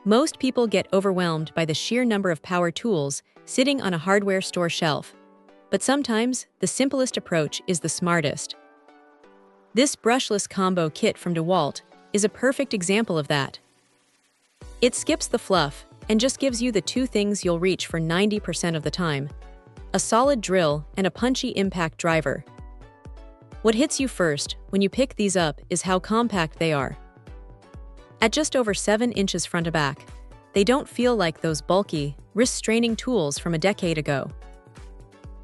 Most people get overwhelmed by the sheer number of power tools sitting on a hardware store shelf. But sometimes, the simplest approach is the smartest. This brushless combo kit from DEWALT is a perfect example of that. It skips the fluff and just gives you the two things you'll reach for 90% of the time: a solid drill and a punchy impact driver. What hits you first when you pick these up is how compact they are. At just over 7 inches front to back, they don't feel like those bulky, wrist-straining tools from a decade ago.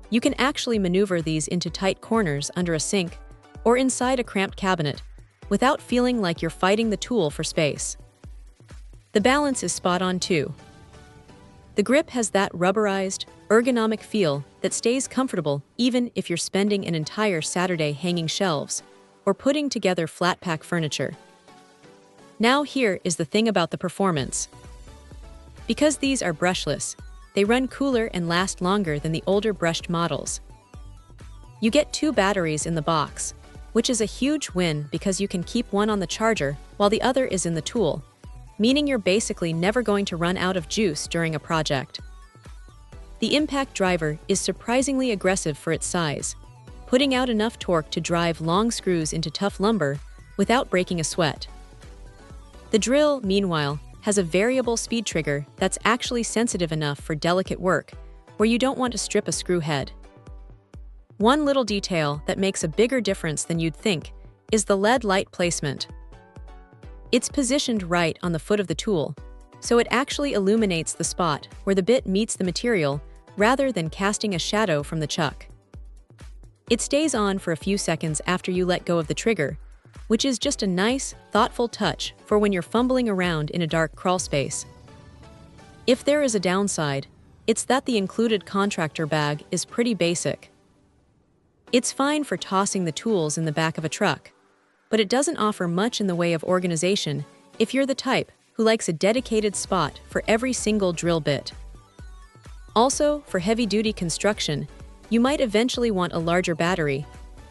You can actually maneuver these into tight corners under a sink or inside a cramped cabinet without feeling like you're fighting the tool for space. The balance is spot on too. The grip has that rubberized, ergonomic feel that stays comfortable even if you're spending an entire Saturday hanging shelves or putting together flat-pack furniture. Now here is the thing about the performance. Because these are brushless, they run cooler and last longer than the older brushed models. You get 2 batteries in the box, which is a huge win because you can keep one on the charger while the other is in the tool, meaning you're basically never going to run out of juice during a project. The impact driver is surprisingly aggressive for its size, putting out enough torque to drive long screws into tough lumber without breaking a sweat. The drill, meanwhile, has a variable speed trigger that's actually sensitive enough for delicate work, where you don't want to strip a screw head. One little detail that makes a bigger difference than you'd think is the LED light placement. It's positioned right on the foot of the tool, so it actually illuminates the spot where the bit meets the material rather than casting a shadow from the chuck. It stays on for a few seconds after you let go of the trigger, which is just a nice, thoughtful touch for when you're fumbling around in a dark crawl space. If there is a downside, it's that the included contractor bag is pretty basic. It's fine for tossing the tools in the back of a truck, but it doesn't offer much in the way of organization if you're the type who likes a dedicated spot for every single drill bit. Also, for heavy-duty construction, you might eventually want a larger battery,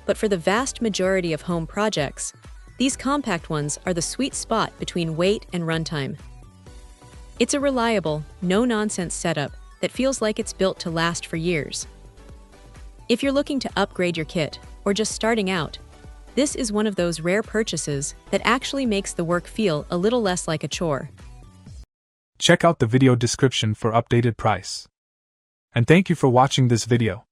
but for the vast majority of home projects, these compact ones are the sweet spot between weight and runtime. It's a reliable, no-nonsense setup that feels like it's built to last for years. If you're looking to upgrade your kit or just starting out, this is one of those rare purchases that actually makes the work feel a little less like a chore. Check out the video description for updated price. And thank you for watching this video.